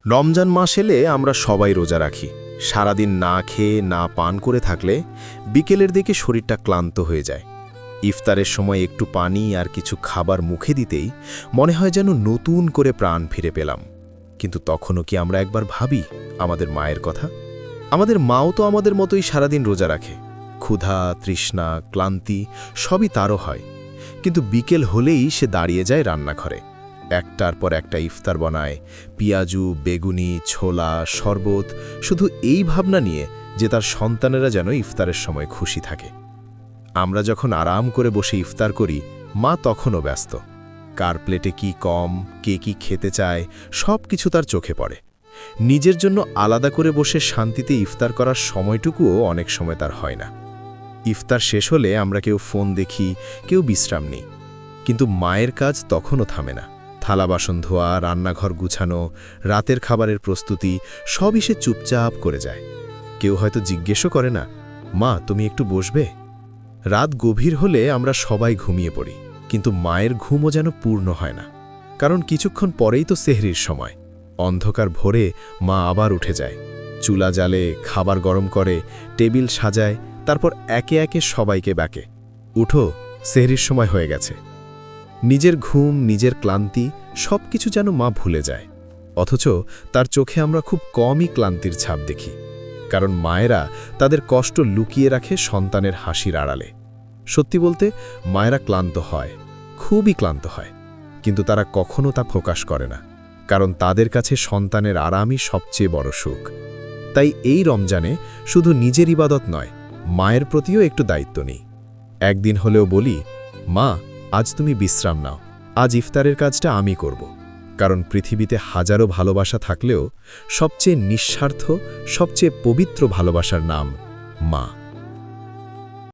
রমজান মাস এলে আমরা সবাই রোজা রাখি। সারাদিন না খেয়ে না পান করে থাকলে বিকেলের দিকে শরীরটা ক্লান্ত হয়ে যায়। ইফতারের সময় একটু পানি আর কিছু খাবার মুখে দিতেই মনে হয় যেন নতুন করে প্রাণ ফিরে পেলাম। কিন্তু তখনও কি আমরা একবার ভাবি আমাদের মায়ের কথা? আমাদের মাও তো আমাদের মতোই সারাদিন রোজা রাখে। ক্ষুধা, তৃষ্ণা, ক্লান্তি সবই তারও হয়। কিন্তু বিকেল হলেই সে দাঁড়িয়ে যায় রান্নাঘরে, একটার পর একটা ইফতার বানায়, পিয়াজু, বেগুনি, ছোলা, শরবত, শুধু এই ভাবনা নিয়ে যে তার সন্তানেরা যেন ইফতারের সময় খুশি থাকে। আমরা যখন আরাম করে বসে ইফতার করি, মা তখনও ব্যস্ত। কার প্লেটে কি কম, কে কি খেতে চায়, সব কিছু তার চোখে পড়ে। নিজের জন্য আলাদা করে বসে শান্তিতে ইফতার করার সময়টুকুও অনেক সময় তার হয় না। ইফতার শেষ হলে আমরা কেউ ফোন দেখি, কেউ বিশ্রাম নিই, কিন্তু মায়ের কাজ তখনও থামে না। থালা বাসন ধোয়া, রান্নাঘর গুছানো, রাতের খাবারের প্রস্তুতি সবই সে চুপচাপ করে যায়। কেউ হয়তো জিজ্ঞেসও করে না, মা তুমি একটু বসবে? রাত গভীর হলে আমরা সবাই ঘুমিয়ে পড়ি, কিন্তু মায়ের ঘুমও যেন পূর্ণ হয় না। কারণ কিছুক্ষণ পরেই তো সেহরির সময়। অন্ধকার ভোরে মা আবার উঠে যায়, চুলা জ্বালে, খাবার গরম করে, টেবিল সাজায়, তারপর একে একে সবাইকে ডাকে, উঠো, সেহরির সময় হয়ে গেছে। নিজের ঘুম, নিজের ক্লান্তি সব কিছু যেন মা ভুলে যায়। অথচ তার চোখে আমরা খুব কমই ক্লান্তির ছাপ দেখি। কারণ মায়েরা তাদের কষ্ট লুকিয়ে রাখে সন্তানের হাসির আড়ালে। সত্যি বলতে মায়েরা ক্লান্ত হয়, খুবই ক্লান্ত হয়, কিন্তু তারা কখনো তা প্রকাশ করে না। কারণ তাদের কাছে সন্তানের আরামই সবচেয়ে বড় সুখ। তাই এই রমজানে শুধু নিজের ইবাদত নয়, মায়ের প্রতিও একটু দায়িত্ব নিই। একদিন হলেও বলি, মা আজ তুমি বিশ্রাম নাও, আজ ইফতারের কাজটা আমি করব। কারণ পৃথিবীতে হাজারো ভালোবাসা থাকলেও সবচেয়ে নিঃস্বার্থ, সবচেয়ে পবিত্র ভালোবাসার নাম মা।